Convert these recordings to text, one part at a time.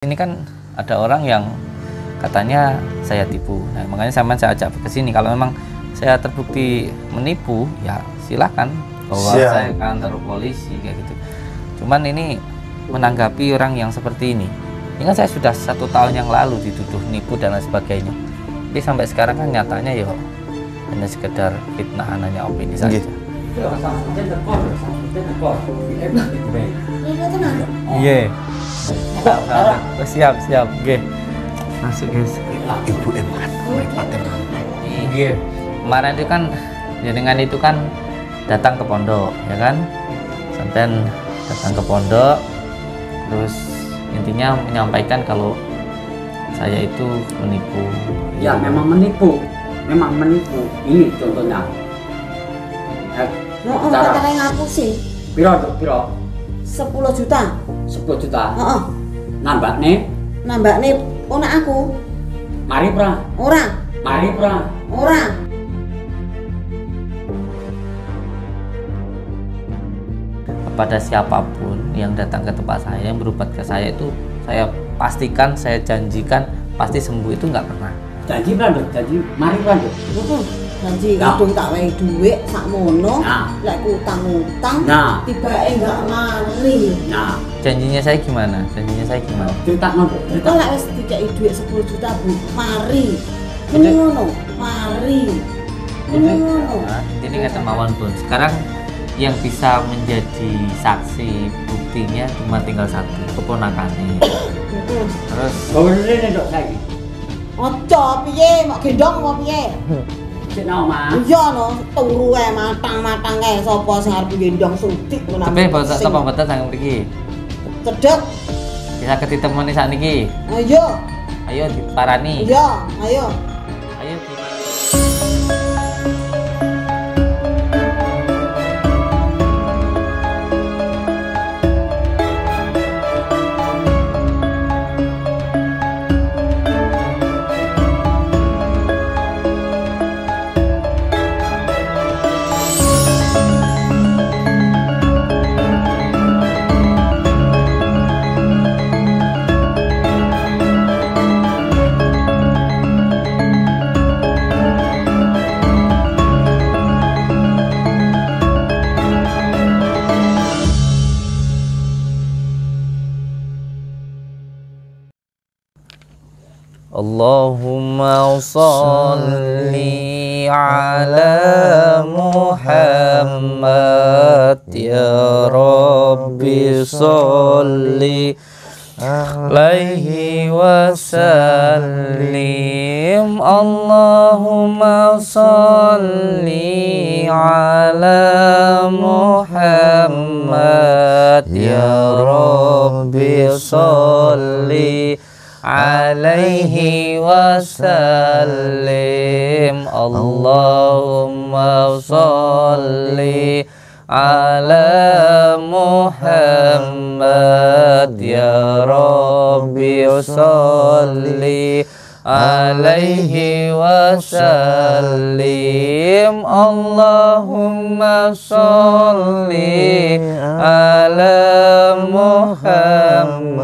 Ini kan ada orang yang katanya saya tipu. Nah, makanya saya ajak ke sini. Kalau memang saya terbukti menipu, ya silakan bawa saya ke kantor polisi kayak gitu. Cuman ini menanggapi orang yang seperti ini. Ini kan saya sudah 1 tahun yang lalu dituduh nipu dan lain sebagainya. Jadi sampai sekarang kan nyatanya ya hanya sekedar fitnah, hanya opini saja. Iya. Siap. Oke. Masuk guys. Ibu Eman, Iya. Kemarin itu kan dengan itu kan datang ke pondok, ya kan? Sampai datang ke pondok, terus intinya menyampaikan kalau saya itu menipu. Ya, memang menipu. Ini contohnya. Mau katanya ngapusi. Piro? 10 juta. 10 juta. Heeh. Nambah nih, Ponak aku. mari pra. Ora. Kepada siapapun yang datang ke tempat saya, yang berobat ke saya itu saya pastikan, saya janjikan pasti sembuh, itu nggak pernah. Janji mari pra. Janji Nah. idung tak wae dhuwit sakmono. Nah. Lek utang-utang, Nah. tibake enggak mari. Nah, Janjinya saya gimana? cerita Kok lek wis dikeki dhuwit 10 juta, Bu, mari. Itu- Ngono, mari. Ngono. Ini kata Mawon pun. Sekarang yang bisa menjadi saksi buktinya cuma tinggal satu, keponakannya. Heeh. Terus Bawa rene dok saiki. Ojo piye, mak gendong apa piye? Cek nama. Iya no, turu ae matang-matang ae sapa sing arep gendong sudik ngono. tapi boten sapa boten sang mriki. Cedek. Bisa ketemoni sakniki. Ayo. Ayo diparani. Iya, ayo. Ayo gimana? Allahumma sholli ala Muhammad ya Rabbi sholli alaihi wasallim. Allahumma sholli ala Muhammad ya Rabbi sholli alaihi wasallim. Allahumma sholli ala Muhammad ya Rabbi sholli alaihi wasallim. Allahumma sholli ala Muhammad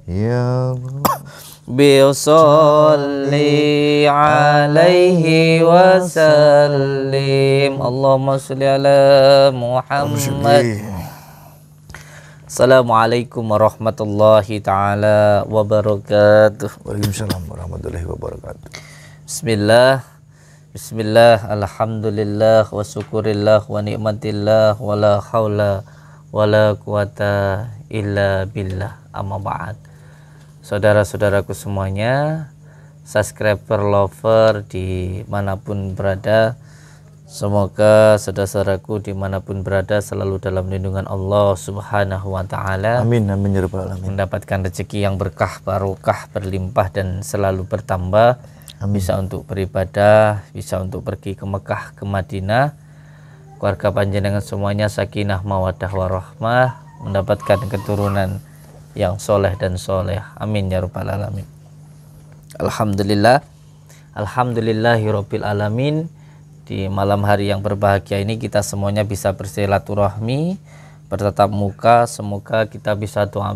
ya Bisalli alaihi wasallim. Allahumma salli ala Muhammad. Assalamualaikum warahmatullahi ta'ala wabarakatuh. Waalaikumsalam warahmatullahi wabarakatuh. Bismillah, alhamdulillah, wa syukurillah, wa ni'matillah, wa la hawla wa la quwata illa billah, amma ba'd. Saudara-saudaraku semuanya, subscriber, lover dimanapun berada, semoga saudara-saudaraku dimanapun berada selalu dalam lindungan Allah Subhanahu wa ta'ala. Amin ya rabbal alamin. Mendapatkan rezeki yang berkah, barokah, berlimpah dan selalu bertambah. Bisa untuk beribadah, bisa untuk pergi ke Mekah, ke Madinah. Keluarga panjenengan semuanya sakinah mawaddah warahmah, mendapatkan keturunan yang soleh dan soleh. Amin ya rabbal alamin. Alhamdulillahirabbil alamin. Di malam hari yang berbahagia ini kita semuanya bisa bersilaturahmi, bertatap muka. Semoga kita bisa doa,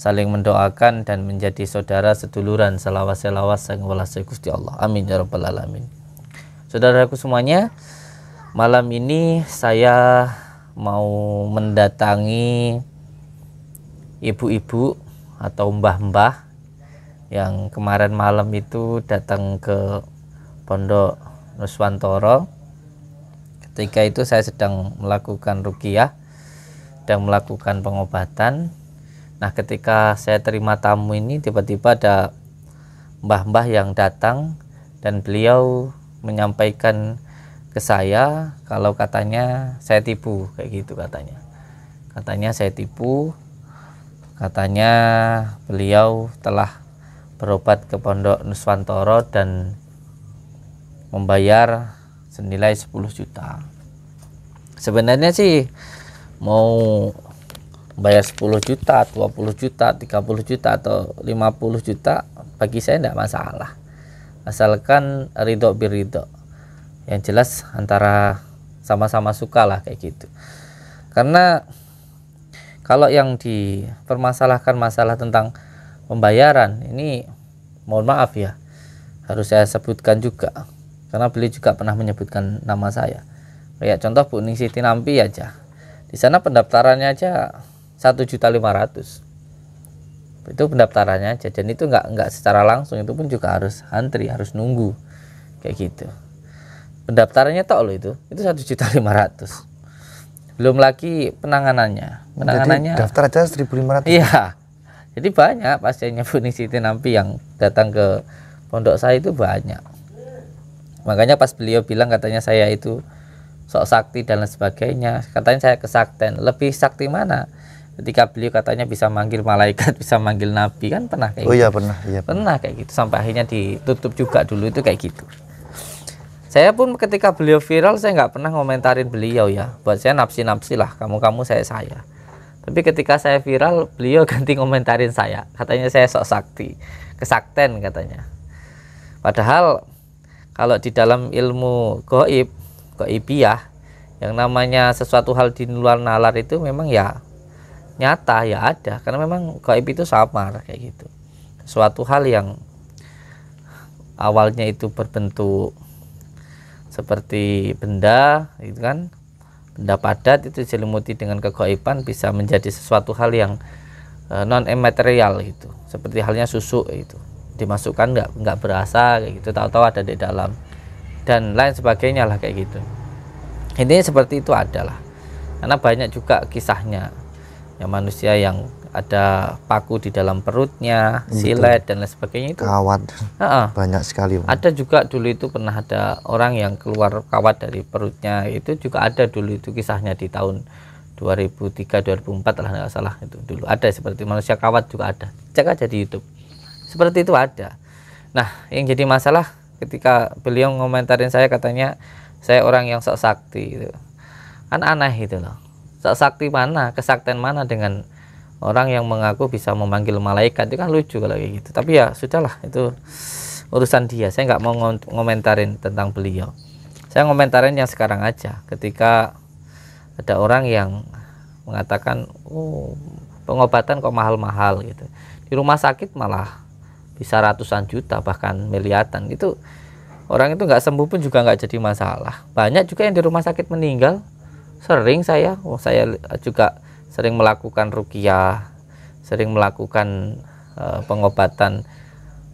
saling mendoakan dan menjadi saudara seduluran selawas-selawas sang welas Gusti Allah. Amin ya rabbal alamin. Saudaraku semuanya, malam ini saya mau mendatangi ibu-ibu atau mbah-mbah yang kemarin malam itu datang ke Pondok Nuswantoro. Ketika itu saya sedang melakukan ruqyah dan melakukan pengobatan. Nah, ketika saya terima tamu ini, tiba-tiba ada mbah-mbah yang datang dan beliau menyampaikan ke saya kalau katanya saya tipu, kayak gitu katanya. Katanya saya tipu, katanya beliau telah berobat ke Pondok Nuswantoro dan membayar senilai 10 juta. Sebenarnya sih mau bayar 10 juta, 20 juta, 30 juta atau 50 juta bagi saya tidak masalah, asalkan ridho biridho. Yang jelas antara sama-sama suka lah kayak gitu. Karena kalau yang dipermasalahkan masalah tentang pembayaran ini, mohon maaf ya, harus saya sebutkan juga karena beliau juga pernah menyebutkan nama saya. Kayak contoh Bu Ning Siti Nampi aja, di sana pendaftarannya aja 1.500.000. Itu pendaftarannya aja, dan itu nggak secara langsung, itu pun juga harus antri, harus nunggu kayak gitu. Pendaftarannya tok loh, itu 1.500.000. Belum lagi penanganannya. Jadi daftar aja 1.500. Iya. Jadi banyak pasiennya Bu Ning Siti Nampi yang datang ke pondok saya itu banyak. Makanya pas beliau bilang katanya saya itu sok sakti dan lain sebagainya, katanya saya kesakten. Lebih sakti mana? Ketika beliau katanya bisa manggil malaikat, bisa manggil nabi, kan pernah kayak gitu. Iya pernah, iya pernah kayak gitu, sampai akhirnya ditutup juga dulu itu kayak gitu. Saya pun ketika beliau viral, saya nggak pernah ngomentarin beliau ya, buat saya nafsi lah, kamu saya. Tapi ketika saya viral, beliau ganti ngomentarin saya, katanya saya sok sakti, kesakten katanya. Padahal kalau di dalam ilmu goibiyah, yang namanya sesuatu hal di luar nalar itu memang ya nyata, ya ada, karena memang gaib itu samar kayak gitu. Suatu hal yang awalnya itu berbentuk seperti benda, itu kan benda padat, itu diselimuti dengan kegaiban bisa menjadi sesuatu hal yang non immaterial gitu, seperti halnya susu itu dimasukkan nggak berasa kayak gitu, tahu-tahu ada di dalam dan lain sebagainya lah kayak gitu. Intinya seperti itu adalah, karena banyak juga kisahnya ya, manusia yang ada paku di dalam perutnya, silet dan lain sebagainya itu. Kawat. Banyak sekali. Ada juga dulu itu pernah ada orang yang keluar kawat dari perutnya, itu juga ada dulu itu kisahnya di tahun 2003-2004 lah nggak salah, itu dulu ada seperti manusia kawat juga ada. Cek aja di YouTube. Seperti itu ada. Nah, yang jadi masalah ketika beliau ngomentarin saya, katanya saya orang yang sok sakti gitu. Kan aneh gitu loh. Sok sakti mana, kesaktian mana dengan orang yang mengaku bisa memanggil malaikat, itu kan lucu kalau kayak gitu. Tapi ya sudahlah, itu urusan dia. Saya nggak mau ngomentarin tentang beliau. Saya ngomentarin yang sekarang aja. Ketika ada orang yang mengatakan, oh pengobatan kok mahal-mahal gitu. Di rumah sakit malah bisa ratusan juta bahkan miliaran. Itu orang itu nggak sembuh pun juga nggak jadi masalah. Banyak juga yang di rumah sakit meninggal. Sering saya juga sering melakukan ruqyah, sering melakukan pengobatan.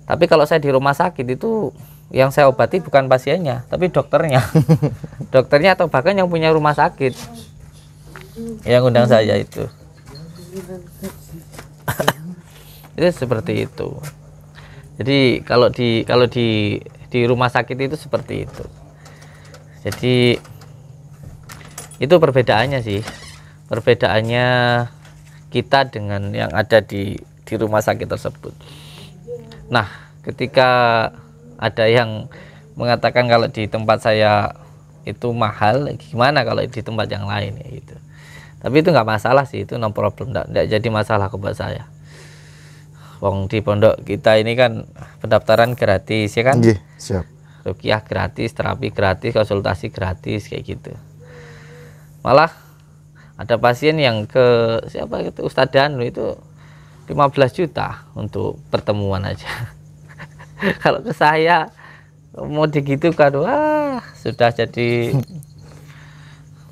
Tapi kalau saya di rumah sakit itu yang saya obati bukan pasiennya, tapi dokternya. Dokternya atau bahkan yang punya rumah sakit yang undang saya itu. Itu seperti itu. Jadi kalau di rumah sakit itu seperti itu. Jadi itu perbedaannya sih, perbedaannya kita dengan yang ada di rumah sakit tersebut. Nah, ketika ada yang mengatakan kalau di tempat saya itu mahal, gimana kalau di tempat yang lain ya gitu. Tapi itu nggak masalah sih, itu no problem, nggak jadi masalah buat saya. Wong di pondok kita ini kan pendaftaran gratis ya kan? Nggih, siap. Ruqyah gratis, terapi gratis, konsultasi gratis kayak gitu. Malah ada pasien yang ke siapa itu Ustadz Danu itu 15 juta untuk pertemuan aja. Kalau ke saya mau digitukan, wah sudah jadi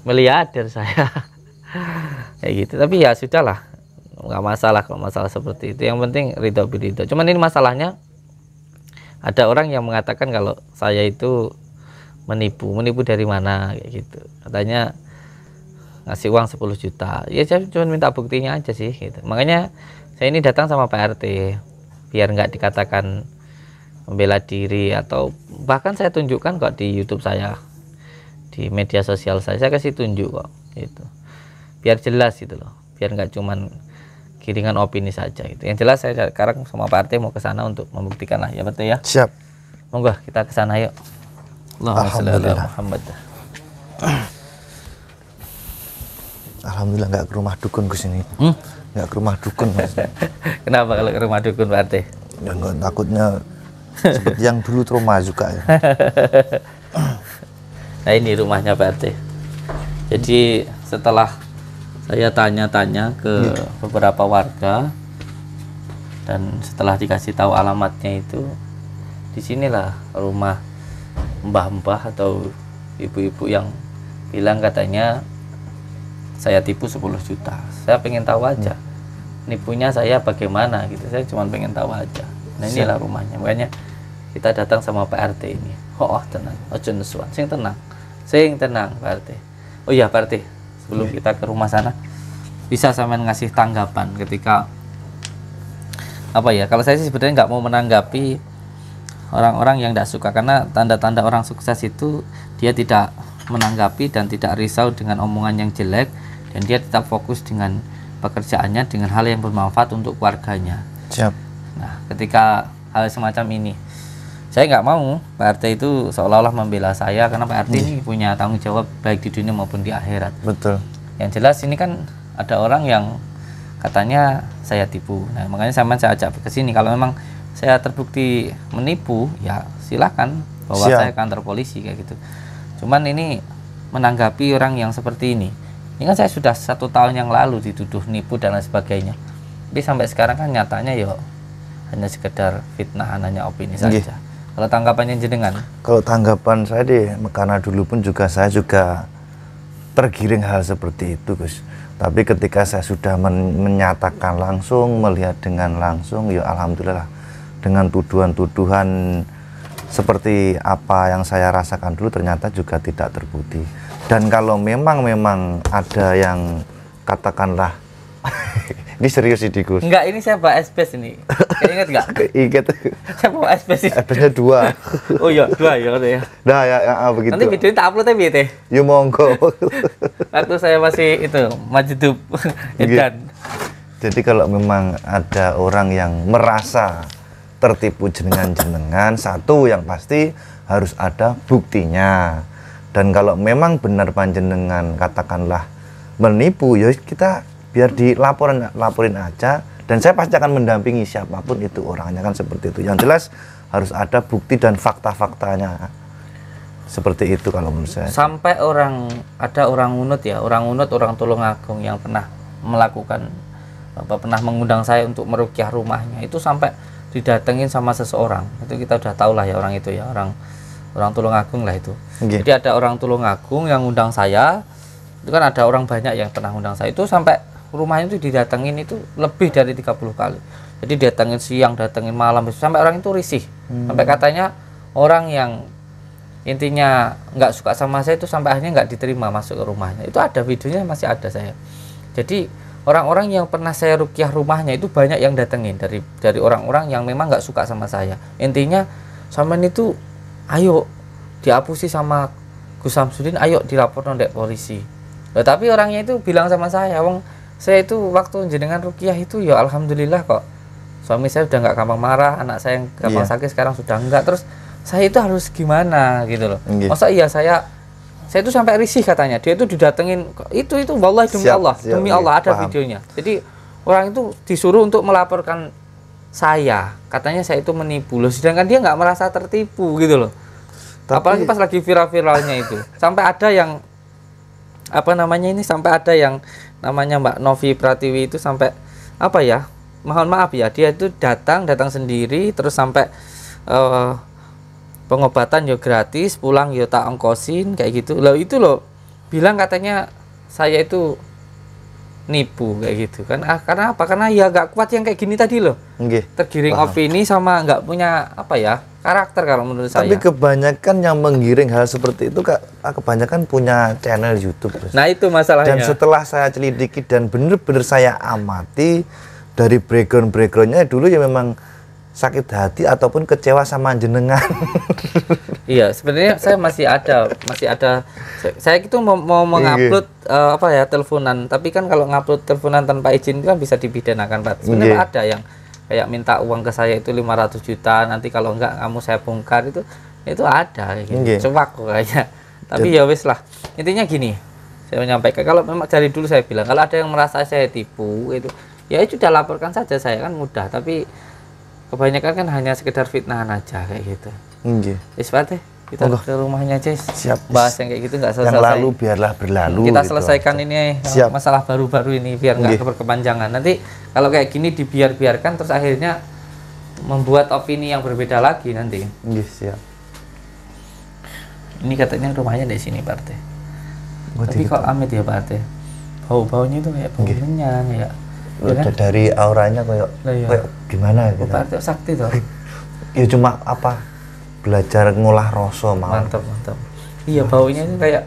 miliarder saya. Kayak gitu. Tapi ya sudahlah, nggak masalah kalau masalah seperti itu. Yang penting ridho biridho. Cuman ini masalahnya ada orang yang mengatakan kalau saya itu menipu dari mana kayak gitu. Katanya ngasih uang 10 juta. Ya saya cuma minta buktinya aja sih gitu. Makanya saya ini datang sama Pak RT biar nggak dikatakan membela diri, atau bahkan saya tunjukkan kok di YouTube saya, di media sosial saya kasih tunjuk kok gitu. Biar jelas gitu loh. Biar nggak cuman kiringan opini saja gitu. Yang jelas saya sekarang sama Pak RT mau ke sana untuk membuktikan lah ya, betul ya. Siap. Monggo kita ke sana yuk. Allahumma shalli ala Muhammad. Alhamdulillah nggak ke rumah dukun Gus ini. Nggak ke rumah dukun Mas. Kenapa kalau ke rumah dukun Pak RT? Ya nggak, takutnya seperti yang dulu trauma juga ya. Nah ini rumahnya Pak RT. Jadi setelah saya tanya-tanya ke beberapa warga dan setelah dikasih tahu alamatnya itu, disinilah rumah mbah-mbah atau ibu-ibu yang bilang katanya saya tipu 10 juta. Saya pengen tahu aja nipunya saya bagaimana gitu. Saya cuma pengen tahu aja. Nah inilah rumahnya. Makanya kita datang sama Pak RT ini. Oh tenang, ojo nesuan, sing tenang Pak RT. Oh iya Pak RT, sebelum kita ke rumah sana bisa sampean ngasih tanggapan ketika apa ya, kalau saya sih sebenarnya nggak mau menanggapi orang-orang yang tidak suka, karena tanda-tanda orang sukses itu dia tidak menanggapi dan tidak risau dengan omongan yang jelek, dan dia tetap fokus dengan pekerjaannya, dengan hal yang bermanfaat untuk keluarganya. Siap. Nah ketika hal semacam ini, saya nggak mau Pak RT itu seolah-olah membela saya, karena Pak RT ini punya tanggung jawab baik di dunia maupun di akhirat. Betul. Yang jelas ini kan ada orang yang katanya saya tipu. Nah makanya saya ajak ke sini. Kalau memang saya terbukti menipu, ya silakan bawa saya ke kantor polisi kayak gitu. Cuman ini menanggapi orang yang seperti ini kan saya sudah 1 tahun yang lalu dituduh nipu dan lain sebagainya. Tapi sampai sekarang kan nyatanya ya hanya sekedar fitnah, hanya opini saja. Kalau tanggapannya jenengan? Kalau tanggapan saya deh, karena dulu pun juga saya juga tergiring hal seperti itu Gus. Tapi ketika saya sudah menyatakan langsung, melihat dengan langsung, ya alhamdulillah dengan tuduhan-tuduhan seperti apa yang saya rasakan dulu ternyata juga tidak terbukti. Dan kalau memang ada yang katakanlah ini serius sih Gus. Enggak, ini saya bawa SPS ini. Ingat enggak? Ingat. Saya bawa SPS ini. SPS-nya 2. Oh iya, 2 ya. Nah ya begitu. Nanti videonya tak upload ya teh. Ya monggo. Waktu saya masih itu Majdub Edan. Jadi kalau memang ada orang yang merasa tertipu jenengan, satu yang pasti harus ada buktinya. Dan kalau memang benar panjenengan katakanlah menipu, ya kita biar dilaporin aja, dan saya pasti akan mendampingi siapapun itu orangnya, kan seperti itu. Yang jelas harus ada bukti dan fakta-faktanya, seperti itu kalau menurut saya. Sampai ada orang unut orang Tulungagung yang pernah melakukan pernah mengundang saya untuk meruqyah rumahnya, itu sampai didatengin sama seseorang. Itu kita udah tahu lah ya orang itu ya, orang Tulungagung lah itu. Jadi ada orang Tulungagung yang undang saya. Itu kan ada orang banyak yang pernah undang saya, itu sampai rumahnya itu didatengin itu lebih dari 30 kali. Jadi datengin siang, datengin malam, sampai orang itu risih. Sampai katanya orang yang intinya nggak suka sama saya itu sampai akhirnya nggak diterima masuk ke rumahnya. Itu ada videonya, masih ada saya. Jadi orang-orang yang pernah saya ruqyah rumahnya itu banyak yang datengin dari orang-orang yang memang nggak suka sama saya. Intinya sampean itu ayo dihapusi sama Gus Samsudin, ayo dilaporkan ke polisi. Tapi orangnya itu bilang sama saya, wong saya itu waktu jenengan ruqyah itu ya alhamdulillah kok suami saya udah nggak gampang marah, anak saya yang gampang sakit sekarang sudah enggak, terus saya itu harus gimana gitu loh. Masa iya saya itu sampai risih katanya, dia itu didatengin itu wallahi demi Allah ada videonya. Jadi orang itu disuruh untuk melaporkan saya, katanya saya itu menipu loh, sedangkan dia nggak merasa tertipu gitu loh. Apalagi pas lagi viral-viralnya itu sampai ada yang sampai ada yang namanya Mbak Novi Pratiwi itu sampai mohon maaf ya, dia itu datang sendiri terus sampai pengobatan yo gratis, pulang yo tak ongkosin kayak gitu. Loh itu loh bilang katanya saya itu nipu kayak gitu kan. Karena apa? Karena ya gak kuat yang kayak gini tadi loh. Tergiring opini sama nggak punya apa ya karakter kalau menurut saya. Tapi kebanyakan yang menggiring hal seperti itu kebanyakan punya channel YouTube. Nah itu masalahnya. Dan setelah saya selidiki dan bener-bener saya amati dari backgroundnya dulu ya memang sakit hati ataupun kecewa sama jenengan. Iya, sebenarnya saya masih ada. Saya itu mau mengupload apa ya teleponan, tapi kan kalau ngupload teleponan tanpa izin itu kan bisa dipidanakan, Pak. Sebenarnya ada yang kayak minta uang ke saya itu 500 juta, nanti kalau enggak kamu saya bongkar itu ada kayak gitu. Cuak kok kayaknya. Tapi ya wis lah. Intinya gini, saya menyampaikan kalau memang dari dulu saya bilang kalau ada yang merasa saya tipu itu ya sudah laporkan saja, saya kan mudah, tapi kebanyakan kan hanya sekedar fitnahan aja kayak gitu. Wis Pak, kita ke rumahnya aja. Siap. Bahas yang kayak gitu nggak selesai. Yang lalu biarlah berlalu. Kita gitu selesaikan ini masalah baru-baru ini biar nggak berkepanjangan. Nanti kalau kayak gini dibiarkan terus akhirnya membuat opini yang berbeda lagi nanti. Siap. Ini katanya rumahnya di sini Pak. Tapi kok amit ya Pak? Bau-baunya itu kayak bau menyan ya. Udah dari auranya kayak gimana gitu. Pak sakti toh. Ya cuma apa belajar ngolah rasa mau. Mantap. Iya baunya itu kayak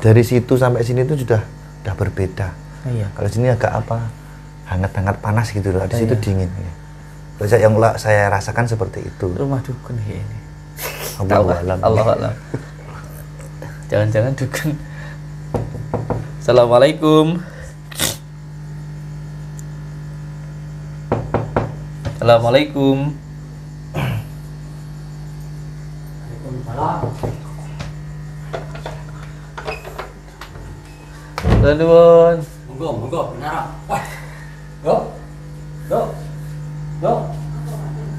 dari situ sampai sini itu sudah berbeda. Iya. Kalau sini agak apa hangat panas gitu loh. Di situ dingin. Ya. Yang saya rasakan seperti itu. Rumah dukun ya ini. Allah alam. Jangan-jangan dukun. Assalamualaikum. Assalamualaikum. Nuwun. Monggo benar. Wah. Yo.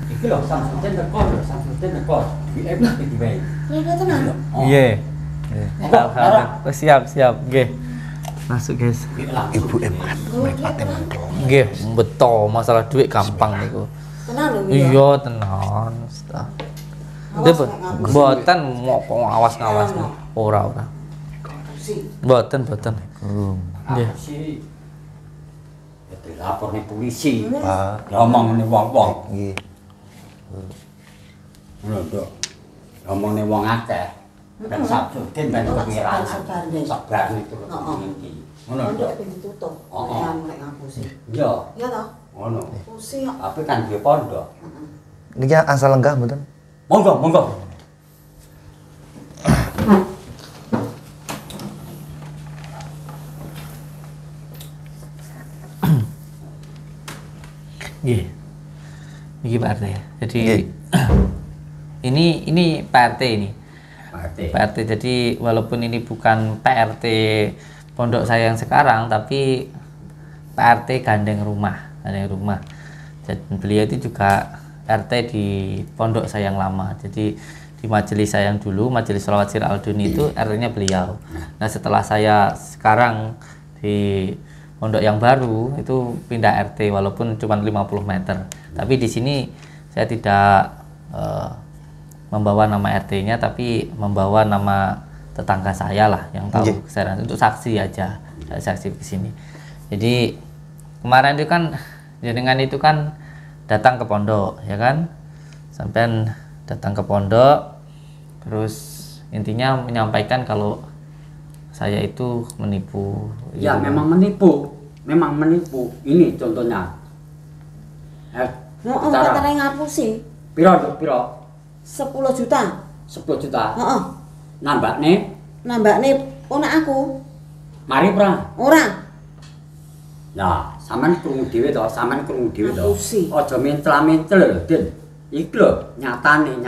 Iki lho Samsudin teko. BM iki bae. Lha tenan. Iya. Alhamdulillah. Siap. Nggih. Masuk guys. Ibu emat mripate mangkel. Nggih, beto masalah duit gampang niku. Tenan lho. Iya, tenan. Mboten mau ngawas-ngawas. Ora. Mboten. Nggih. Lapor nih polisi. Pak. Ngomong nih wong-wong. Nggih. Nduk. Ngomong nih wong akeh. Dan Samsudin ben pengirangan. Sebar itu iki. Ngono Nduk ditutup. Nek ngapusi. Iya. Iya toh? Ngono. Pusi kok. Tapi kan dia pondok. Niki asal lenggah mboten? Monggo. Nggih. Niki Pak RT. Jadi ini Pak RT ini. Pak RT. Jadi walaupun ini bukan PRT pondok saya yang sekarang, tapi Pak RT gandeng rumah. Dan beliau itu juga RT di pondok saya yang lama. Jadi di majelis saya yang dulu, majelis Sholawat Sir Aldun itu RT-nya beliau. Nah setelah saya sekarang di pondok yang baru itu pindah RT walaupun cuma 50 meter. Tapi di sini saya tidak membawa nama RT-nya, tapi membawa nama tetangga saya lah yang tahu kesalahan, untuk saksi aja. Saya saksi ke sini. Jadi kemarin itu kan jenengan itu kan datang ke pondok, ya kan? Sampai datang ke pondok, terus intinya menyampaikan kalau saya itu menipu. Ya memang menipu. Ini contohnya. Mau katanya ngapusi. Piro? 10 juta. 10 juta. Heeh. Nambakne ponak aku. Mari Ora. Nah, sampean krungu dhewe to, Ngapusi. Aja mencel lho, Din. Iki lho, nyatane.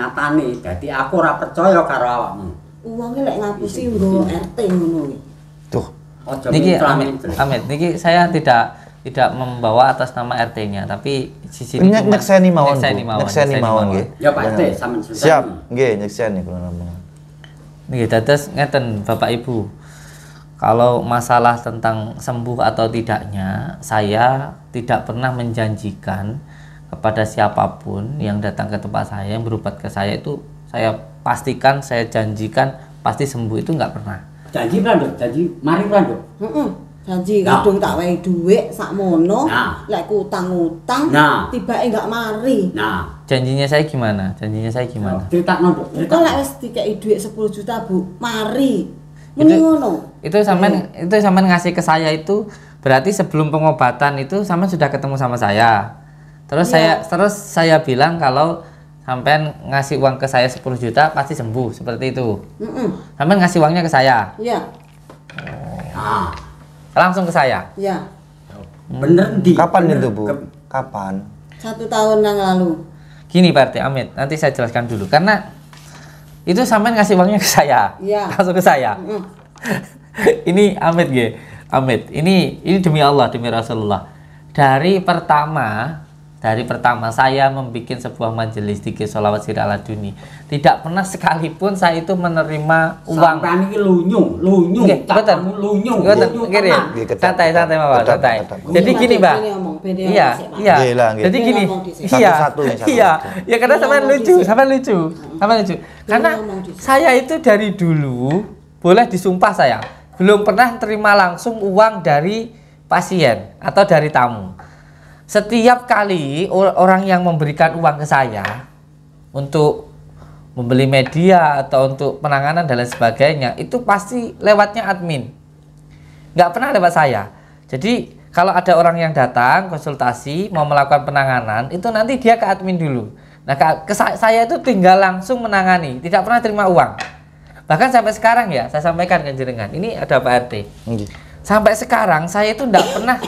Dadi aku ora percaya karo awakmu. Uangnya lek ngapusi nggo RT ngono iki. Tuh. Aja Niki mencel. Amit, niki saya tidak membawa atas nama RT-nya, tapi di sini Nyekseni mawon. Nggih. Ya Pak RT, sampean Siap. Nggih, nyekseni kula namung. Nggih, dados ngeten Bapak Ibu. Kalau masalah tentang sembuh atau tidaknya, saya tidak pernah menjanjikan kepada siapapun yang datang ke tempat saya, yang berobat ke saya itu saya pastikan, saya janjikan pasti sembuh, itu nggak pernah. Janji kan lho, janji mari kan lho. Janji kadung tak wae dhuwit sakmono, lek utang-utang, tibake nggak mari. Janjinya saya gimana? Janjinya saya gimana? Critakno lho. Kok lek wis dikeki dhuwit 10 juta, Bu, mari. Itu sampean ngasih ke saya itu berarti sebelum pengobatan itu sampean sudah ketemu sama saya. Terus saya bilang kalau sampean ngasih uang ke saya 10 juta pasti sembuh, seperti itu. Sampean ngasih uangnya ke saya. Iya. Langsung ke saya. Iya. Bener di. Kapan itu, Bu? Kapan? 1 tahun yang lalu. Gini Pak RT, Amit, nanti saya jelaskan dulu karena itu sampean ngasih uangnya ke saya. Iya. Langsung ke saya. Ini Amit G. Amit, ini demi Allah, demi Rasulullah. Dari pertama saya membuat sebuah majelis dikir sholawat sirah ala duni, tidak pernah sekalipun saya itu menerima uang. Sampai ini lunyung, santai Mawar, santai. Jadi gini, Mbak. Iya. Jadi gini. Iya, karena sampean lucu. Karena saya itu dari dulu boleh disumpah saya belum pernah terima langsung uang dari pasien atau dari tamu. Setiap kali orang yang memberikan uang ke saya untuk membeli media atau untuk penanganan dan lain sebagainya, itu pasti lewatnya admin, nggak pernah lewat saya. Jadi kalau ada orang yang datang konsultasi mau melakukan penanganan, itu nanti dia ke admin dulu. Nah, saya itu tinggal langsung menangani, tidak pernah terima uang. Bahkan sampai sekarang ya, saya sampaikan ke jenengan, ini ada Pak RT. Sampai sekarang saya itu tidak pernah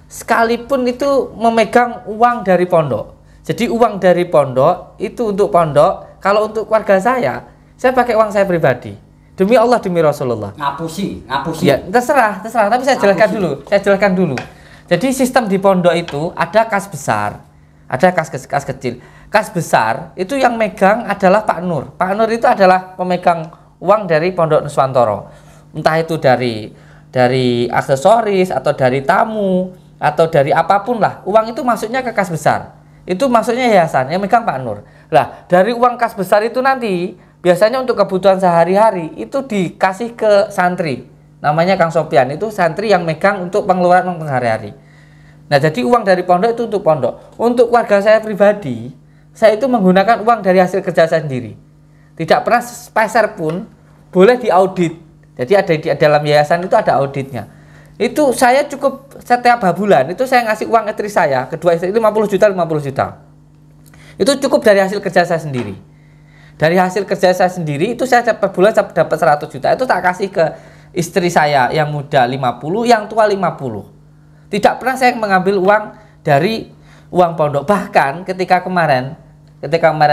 sekalipun itu memegang uang dari pondok. Jadi uang dari pondok itu untuk pondok, kalau untuk keluarga saya pakai uang saya pribadi. Demi Allah, demi Rasulullah. Ngapusi. Ya, terserah, tapi saya jelaskan dulu. Jadi sistem di pondok itu ada kas besar, ada kas kecil. Kas besar itu yang megang adalah Pak Nur. Pak Nur itu adalah pemegang uang dari Pondok Nuswantoro. Entah itu dari aksesoris atau dari tamu atau dari apapun lah, uang itu masuknya ke kas besar. Itu maksudnya yayasan yang megang Pak Nur. Lah, dari uang kas besar itu nanti biasanya untuk kebutuhan sehari-hari itu dikasih ke santri. Namanya Kang Sopian, itu santri yang megang untuk pengeluaran uang sehari-hari. Nah, jadi uang dari pondok itu untuk pondok. Untuk keluarga saya pribadi, saya itu menggunakan uang dari hasil kerja saya sendiri. Tidak pernah sepeser pun boleh diaudit. Jadi ada di dalam yayasan itu ada auditnya. Itu saya cukup setiap bulan itu saya ngasih uang istri saya, kedua istri 50 juta. Itu cukup dari hasil kerja saya sendiri. Dari hasil kerja saya sendiri itu saya per bulan dapat 100 juta. Itu tak kasih ke istri saya yang muda 50, yang tua 50. Tidak pernah saya mengambil uang dari uang pondok. Bahkan ketika kemarin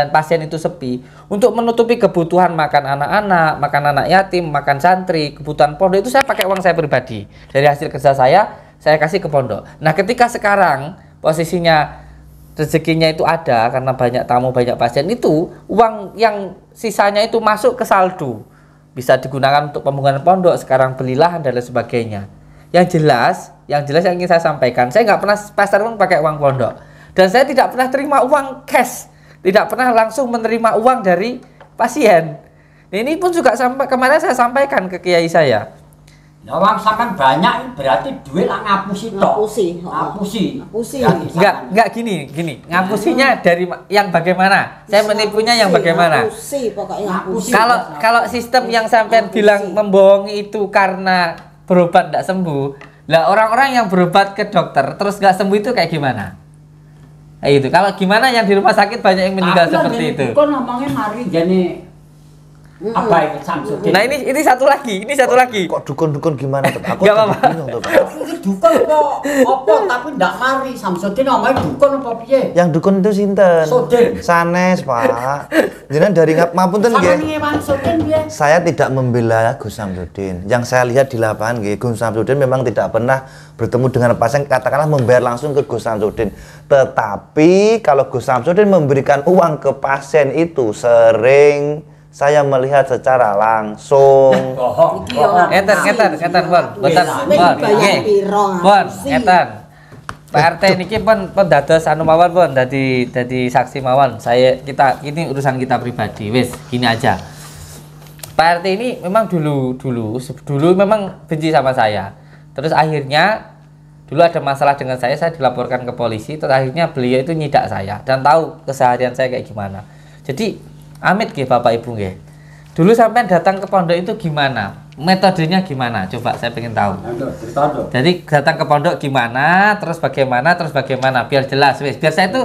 pasien itu sepi, untuk menutupi kebutuhan makan anak-anak, makan anak yatim, makan santri, kebutuhan pondok itu saya pakai uang saya pribadi. Dari hasil kerja saya kasih ke pondok. Nah, ketika sekarang posisinya rezekinya itu ada karena banyak tamu, banyak pasien, itu uang yang sisanya itu masuk ke saldo. Bisa digunakan untuk pembangunan pondok, sekarang beli lahan dan lain sebagainya. Yang jelas yang ingin saya sampaikan, saya nggak pernah pasar pun pakai uang pondok. Dan saya tidak pernah terima uang cash. Tidak pernah langsung menerima uang dari pasien. Ini pun juga sampai kemarin saya sampaikan ke kiai saya. Ya, uang sampai banyak berarti duit lah ngapusi. Enggak gini. Ngapusinya dari yang bagaimana? Saya menipunya yang bagaimana? Ngapusi. Kalau sistem yang sampai bilang membohongi itu karena berobat tidak sembuh. Lah, orang-orang yang berobat ke dokter terus nggak sembuh itu kayak gimana? Itu kalau gimana yang di rumah sakit banyak yang meninggal seperti itu. Kok ngomongnya mari jane apa itu Samsudin. Nah, ini satu lagi. Kok dukun gimana tuh? Aku enggak apa-apa. Bingung tuh, Pak. Ini dukun kok apa tapi ndak mari Samsudin ngomongnya dukun apa piye? Yang dukun itu sinten? Sudin. Sanes, Pak. Jenengan dari ngapunten nggih. Saya tidak membela Gus Samsudin. Yang saya lihat di lapangan nggih, Gus Samsudin memang tidak pernah bertemu dengan pasien, katakanlah membayar langsung ke Gus Samsudin. Tetapi kalau Gus Samsudin memberikan uang ke pasien itu sering saya melihat secara langsung. Ngeten pun, mboten nggih. Pun ngeten. Pak RT niki pun dados anu mawon pun dadi saksi mawon. Kita ini urusan kita pribadi. Wis, gini aja. Pak RT ini memang dulu memang benci sama saya. Terus akhirnya dulu ada masalah dengan saya dilaporkan ke polisi. Terus akhirnya beliau itu nyidak saya dan tahu keseharian saya kayak gimana. Jadi amit nggih Bapak Ibu nggih. Dulu sampai datang ke pondok itu gimana? Metodenya gimana? Coba saya pengen tahu. Jadi datang ke pondok gimana, terus bagaimana, biar jelas wis. Biar saya itu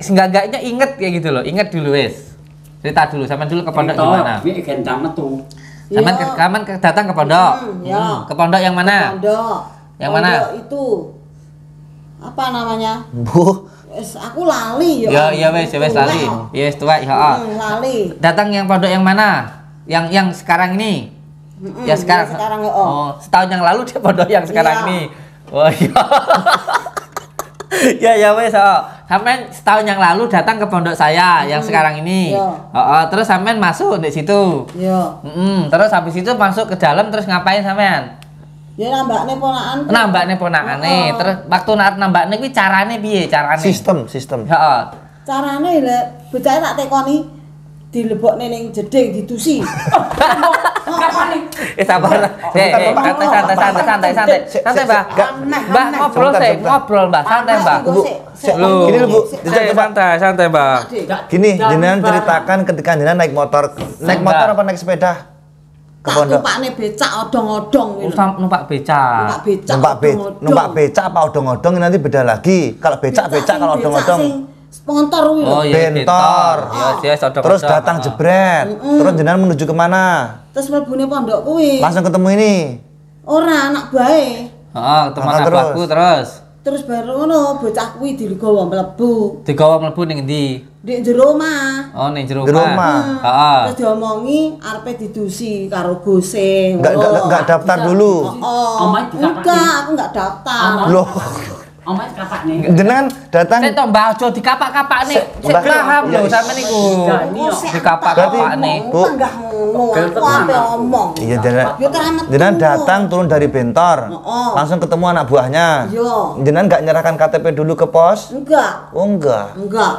enggak inget kayak gitu loh. Ingat dulu wis. Cerita dulu, sampai dulu ke pondok gimana? Sampai datang ke pondok. Ke pondok yang mana? Yang mana? Itu apa namanya? Bu, aku lali ya. Ya wes lali. Ya wes tua ya. Lali. Datang yang pondok yang mana? Yang sekarang ini. Ya sekarang ya. Oh, setahun yang lalu dia pondok yang sekarang ini. Oh iya. ya wes. Sampai setahun yang lalu datang ke pondok saya yang sekarang ini. Terus sampean masuk di situ. Iya. Terus habis itu masuk ke dalam terus ngapain sampean? Ya nambakne ponakan. Nambakne ponakane. Terus waktu nambakne kuwi carane piye carane? Sistem. Heeh. Carane lek bocah tak tekoni dilebokne ning jeding ditusi. Kapane? Sabar. Santai, Mbah. Mbah ngobrol, Mbah. Santai, Mbah. Gini lho, Bu. Santai, Mbah. Gini, jenengan ceritakan ketika jenengan naik motor apa naik sepeda? Ke pondok. Numpakne becak odong-odong gitu. Numpak becak. Numpak becak apa odong-odong nanti beda lagi. Kalau becak kalau odong-odong. Spontor kuwi lho. Bentor. Terus datang jebret. Terus jenengan menuju kemana? Terus mlebune pondok kuwi. Langsung ketemu ini. Ora anak bae. Heeh, ketemu anak baku terus. Terus baru ngono bocah kuwi digawa mlebu. Digawa mlebu ning endi? Di jero omah. Oh, ning jero omah. Heeh. Terus diomongi arepe didusi karo gose. Enggak daftar dulu. Enggak, aku enggak daftar. Loh. Omah kapakne. Jenengan datang. Sik to Mbah aja dikapak-kapakne. Sik paham lho sampean niku. Dikapak-kapakne. Bu. Enggak ngono. Aku ape omong. Iya, jenengan datang turun dari Bentor. Langsung ketemu anak buahnya. Iya. Jenengan enggak nyerahkan KTP dulu ke pos? Enggak. Oh, enggak. Enggak.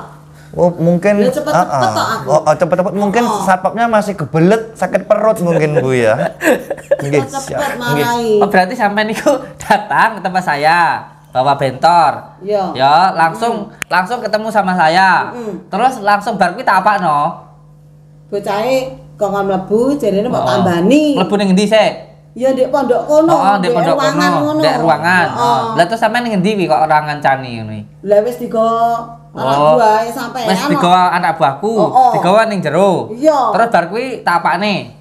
Oh, mungkin cepet-cepet tok aku. Cepet-cepet mungkin satpamnya masih kebelet, sakit perut mungkin Bu ya. Cepet marahi. Oh, berarti sampean niku datang ke tempat saya. Bawa bentor. Iya. Ya, langsung ketemu sama saya. Terus langsung bar kuwi tak apakno? Bocahe kok mlebu jarene mbok tambani. Mlebu ning endi sik? Ya ndek pondok kono. Ndek pondok kono. Ndek ruangan. Lah terus sampean ning endi kok ora ngancani ngono iki? Lah wis digawa anak buahe sampean. Wis digawa anak buahku. Digawa ning jero. Iya. Terus bar kuwi tak apakne?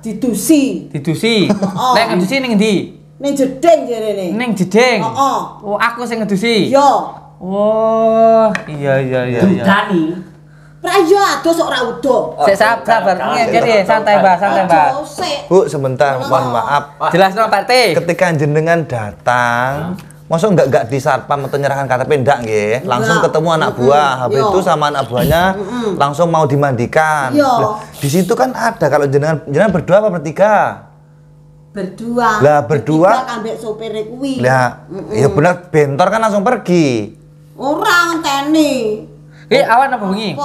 Didusi. Lek ngedusi ning endi? Ning jeding jarene. Ning jeding. Heeh. Oh, aku sing ngedusi. Iya. Oh, iya. Dani. Pra yo ados ora udo. Sik sabar, ngene santai, Mbah. Bu, sebentar, mohon maaf. Jelasno Pak RT. Ketika jenengan datang, maksud enggak di satpam atau nyerahkan KTP enggak nggih? Langsung ketemu anak buah. Habis itu sama anak buahnya langsung mau dimandikan. Lah, di situ kan ada kalau jenengan berdua apa bertiga? Berdua. Lah berdua kan mbek sopire kuwi. Lah, ya bener bentor kan langsung pergi. Ora ngenteni. Awan apa bengi?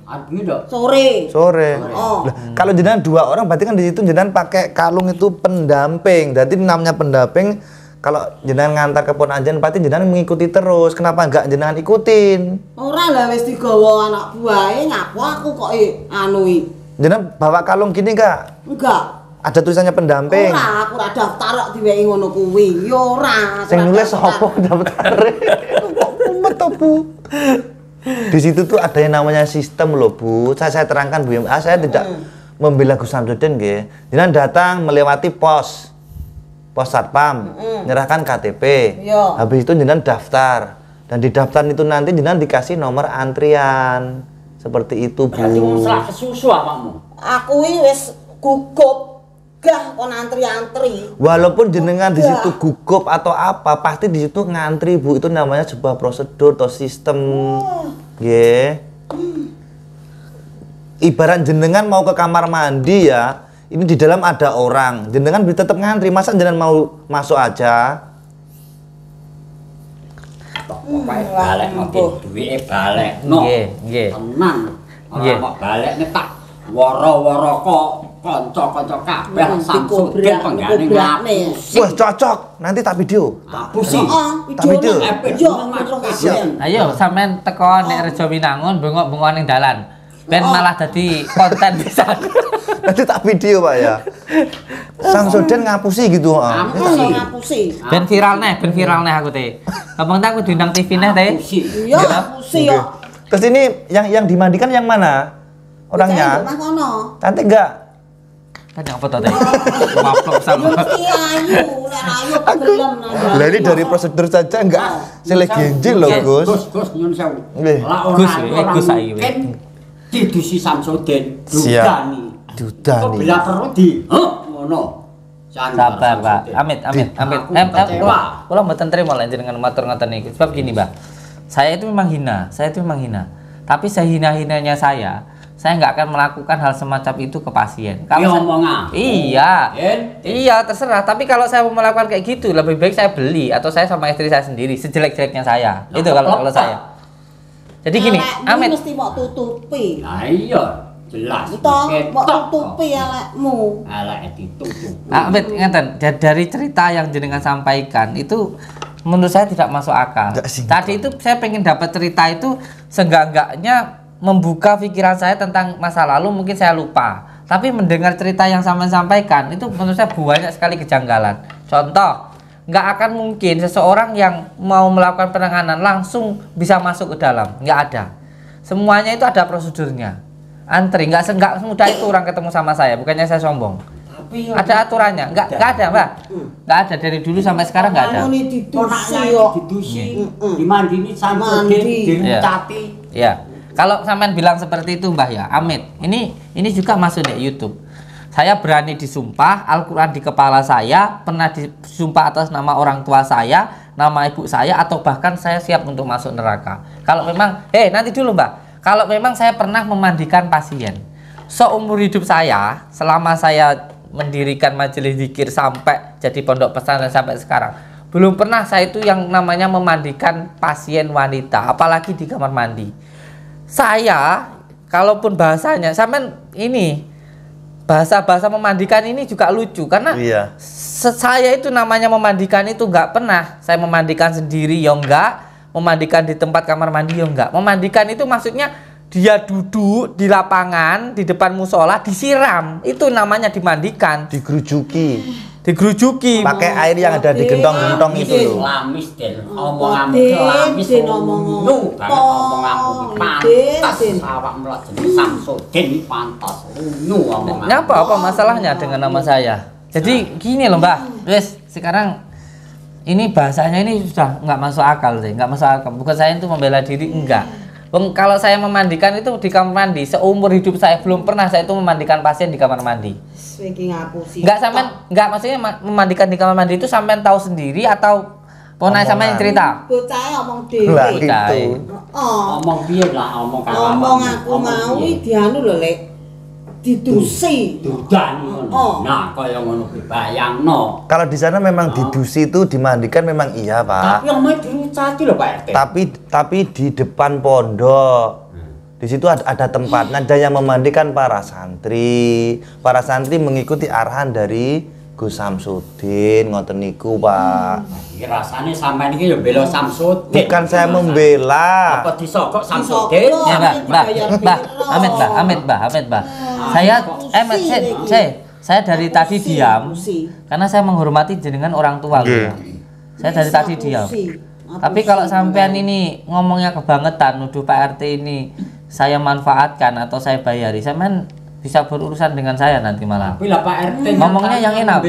Abi ndok. Sore. Lah, kalau jenengan dua orang berarti kan di situ jenengan pakai kalung itu pendamping. Jadi namanya pendamping kalau jenengan ngantar ke Ponajan berarti jenengan mengikuti terus. Kenapa enggak jenengan ikutin? Ora lah wis digawa anak buahe ngaku aku kok anui. Jenengan bawa kalung gini enggak? Enggak. Ada tulisannya pendamping. Ora, aku ora daftar kok diwehi ngono kuwi. Ya ora. Sing nulis sapa daftare? Kok kumet to, Bu? Di situ tuh ada yang namanya sistem loh, Bu. Saya terangkan, Bu. Saya tidak membela Gus Samsudin nggih. Jenengan datang melewati pos satpam, nyerahkan KTP. Yo. Habis itu jenengan daftar. Dan di daftar itu nanti jenengan dikasih nomor antrian. Seperti itu, Bu. Berarti wong salah kesusu awakmu. Aku wis gugup. Gah kon antri-antri. Walaupun jenengan di situ gugup atau apa, pasti di situ ngantri, Bu. Itu namanya sebuah prosedur atau sistem. Nggih. ibarat jenengan mau ke kamar mandi ya, ini di dalam ada orang, jenengan tetap ngantri, masa jenengan mau masuk aja? Balik mau duit balik, no. Tenang, orang mau balik nih tak woro-woro kok konco-konco kabeh Samsudin penggane ngapusi. Wah cocok, nanti tak video. Ngapusi. Tak video. Ayo sampean teko nek Rejo Winangun bengok-bengok ning dalan. Ben malah dadi konten bisa. Nanti tak video Pak ya. Samsudin ngapusi gitu. Ngapusi. Ben viral neh aku teh. Kapan tak aku diundang TV neh teh. Iya, ngapusi yo. Terus ini yang dimandikan yang mana? Orangnya? Cantik enggak? Kan yang foto teh. Maplok sama. Lah ini dari prosedur saja enggak selegenjil loh Gus. Gus nyun sewu. Gus saiki. Didusi Samsudin dudani. Kok bila perlu di ngono. Sabar, Pak. Amit. Kula mboten trimo lek jenengan matur ngoten niku. Sebab gini, Mbak. Saya itu memang hina. Tapi sehina-hinanya saya nggak akan melakukan hal semacam itu ke pasien. Kalau iya terserah. Tapi kalau saya mau melakukan kayak gitu, lebih baik saya beli atau saya sama istri saya sendiri, sejelek-jeleknya saya. Itu kalau saya. Jadi gini, Amit mesti mau tutupi. Nah iya, jelas. Mau tutupi elekmu. Elek ditutupi. Amit ngeten, dari cerita yang jenengan sampaikan itu menurut saya tidak masuk akal. Tadi itu saya pengen dapat cerita itu seenggak-enggaknya membuka pikiran saya tentang masa lalu, mungkin saya lupa. Tapi mendengar cerita yang sampean sampaikan itu menurut saya banyak sekali kejanggalan. Contoh, nggak akan mungkin seseorang yang mau melakukan penanganan langsung bisa masuk ke dalam, nggak ada. Semuanya itu ada prosedurnya. Antri, nggak semudah itu orang ketemu sama saya, bukannya saya sombong. Tapi ada aturannya, nggak ada Mbak, nggak ada dari dulu sampai sekarang nggak ada. Didusi, dimandini Samsudin, dirucati. Iya. Kalau sampean bilang seperti itu Mbah ya, Amit, ini juga masuk di YouTube. Saya berani disumpah, Al-Quran di kepala saya, pernah disumpah atas nama orang tua saya, nama ibu saya, atau bahkan saya siap untuk masuk neraka. Kalau memang, nanti dulu Mbak, kalau memang saya pernah memandikan pasien, seumur hidup saya, selama saya mendirikan majelis zikir sampai jadi pondok pesantren sampai sekarang, belum pernah saya itu yang namanya memandikan pasien wanita, apalagi di kamar mandi. Saya, kalaupun bahasanya, sampean ini, bahasa memandikan ini juga lucu karena saya itu namanya memandikan itu nggak pernah saya memandikan sendiri ya enggak, memandikan di tempat kamar mandi ya enggak. Memandikan itu maksudnya dia duduk di lapangan di depan musola disiram, itu namanya dimandikan. Digerujuki pakai air yang ada di gentong-gentong itu loh. Lamis den omonganmu lamis omonganmu pantas awak melak jeneng Samsudin pantas omongan. Apa masalahnya dengan nama saya? Jadi gini loh Mbak, wes sekarang ini bahasanya ini sudah nggak masuk akal sih, nggak masuk akal. Bukan saya itu membela diri, enggak. Kalau saya memandikan itu di kamar mandi, seumur hidup saya belum pernah saya itu memandikan pasien di kamar mandi. Enggak maksudnya memandikan di kamar mandi itu sampean tahu sendiri atau ponai sampean yang cerita? Bocah omong dhewe. Omong piye lah omong aku mau dianu lho Lek. Didusi. Dudani ngono. Nah, kaya ngono kuwi bayangno. Kalau di sana memang didusi itu dimandikan memang iya, Pak. Tapi omongnya dirucati lho Pak RT. Tapi di depan pondok. Di situ ada tempat. Ada yang memandikan para santri. Para santri mengikuti arahan dari Gus Samsudin, ngoten niku, Pak. Rasane sampean iki ya bela Samsudin. Bukan saya membela. Apa disogok Samsudin? Ya, Mbak. Amit, Mbak. Saya dari tadi diam karena saya menghormati jenengan orang tua loh. Saya dari tadi diam. Tapi kalau sampean ini ngomongnya kebangetan, nuduh Pak RT ini saya manfaatkan atau saya bayari, sampean bisa berurusan dengan saya nanti malah. Bila Pak RT ngomongnya yang enak.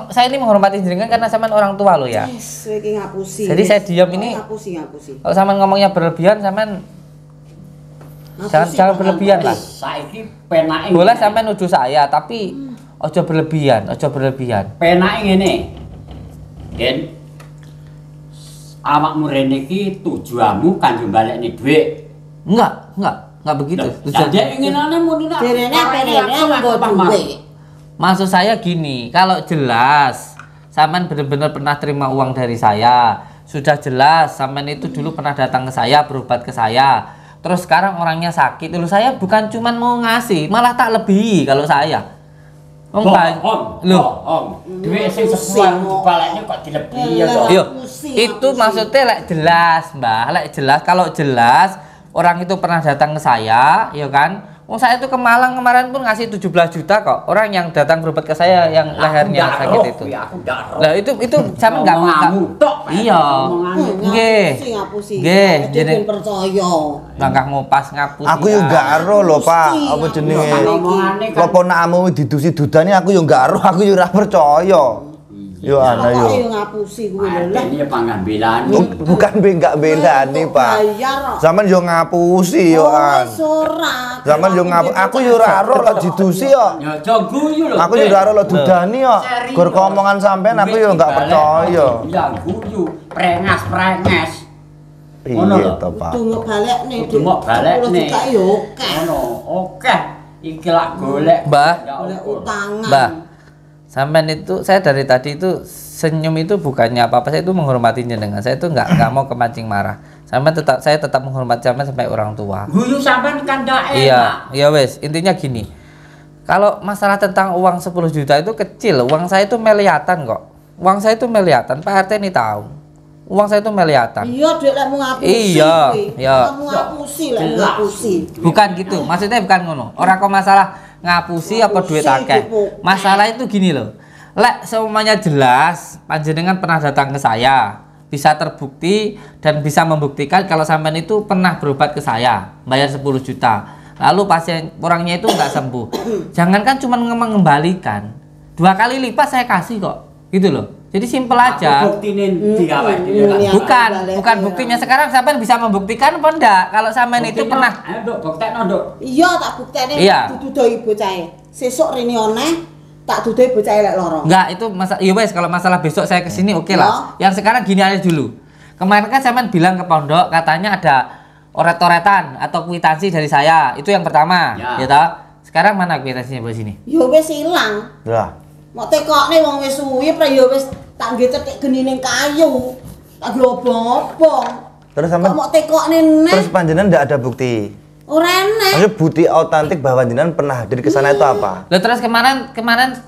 Saya ini menghormati jenengan karena sampean orang tua lo ya. Jadi saya diam ini. Kalau sampean ngomongnya berlebihan, sampean jangan berlebihan lah. Boleh sampean nuduh saya, tapi ojo berlebihan. Penake ngene. Gen awakmu rene iki tujuanmu kan balekne dhuwit. Enggak. Enggak begitu. Jadi inginannya muni nak. Derene penene nggo duit. Maksud saya gini, kalau jelas sampean benar-benar pernah terima uang dari saya, sudah jelas sampean itu dulu pernah datang ke saya, berobat ke saya. Terus sekarang orangnya sakit, loh saya bukan cuman mau ngasih, malah tak lebihi kalau saya. Om, duit sing sesuai baleknya kok dilebihi ya toh. Yo, itu maksudnya lek jelas, Mbah, lek jelas kalau jelas orang itu pernah datang ke saya, ya kan? Saya itu ke Malang kemarin pun ngasih 17 juta kok. Orang yang datang berobat ke saya yang lehernya sakit itu. Lah itu sama enggak mau. Iya. Nggih. Nggih, jeneng percaya. Langkah ngopas ngapusi. Aku yo gak ero lho, Pak. Apa jenenge? Apa nakmu didusi dudane aku yo gak ero, aku yo ora percaya. Yo ana yo. Yo ngapusi kuwi lho. Ini panggambelan. Bukan enggak belani, Pak. Zaman yo ngapusi yo an. Zaman yo ngapusi. Aku yo ora ero lek didusi yo. Ya aja guyu lho. Aku yo ora ero lek dudani yo. Gur omongan sampean aku yo enggak percaya. Ya guyu, prengas-prenges. Iya to, Pak. Tunggu balekne. Tunggu balekne. Yo oke. Ngono, oke. Iki lak golek. Mbah. Golek utangan. Mbah. Sampean itu, saya dari tadi itu senyum itu bukannya apa-apa, saya itu menghormati jenengan. Saya itu nggak mau kemancing marah. Saya tetap menghormati sampean sampai orang tua. Guyu sampean kan ndak enak. Iya, iya wes. Intinya gini. Kalau masalah tentang uang 10 juta itu kecil, uang saya itu miliatan kok. Uang saya itu miliatan, Pak RT ini tahu. Uang saya itu miliatan. Iya, duit lek mau ngapusi. Iya, iya. Mau ngapusi lek ngapusi. Bukan gitu, maksudnya bukan ngono. Orang kok masalah ngapusi apa duit akeh. Masalah itu gini loh. Lek semuanya jelas, panjenengan pernah datang ke saya, bisa terbukti dan bisa membuktikan kalau sampean itu pernah berobat ke saya, bayar 10 juta. Lalu pasien orangnya itu nggak sembuh. Jangankan cuma mengembalikan, 2 kali lipat saya kasih kok. Gitu loh. Jadi simpel aja. Bukan buktinya. Sekarang sampean bisa membuktikan apa enggak? Kalau sampean itu pernah. Ayo, Dok, buktekno, Dok. Iya, tak buktene duduhi bocahe. Sesuk rene oneh tak duduhi bocahe lek lara. Enggak, itu ya wes kalau masalah besok saya kesini oke lah. Yang sekarang gini aja dulu. Kemarin kan sampean bilang ke pondok katanya ada oret-oretan atau kwitansi dari saya. Itu yang pertama, ya toh? Sekarang mana kwitansinya buat sini? Ya wis ilang. Lah. Mau tekokne wong wis suwi pra ya wis tak nggih cetik geni ning kayu. Tak globong-obong. Terus sampean mau tekokne neh. Terus panjenengan ndak ada bukti. Ora enek. Maksudnya bukti autentik bahwa jenengan pernah hadir ke sana itu apa? Lah terus kemarin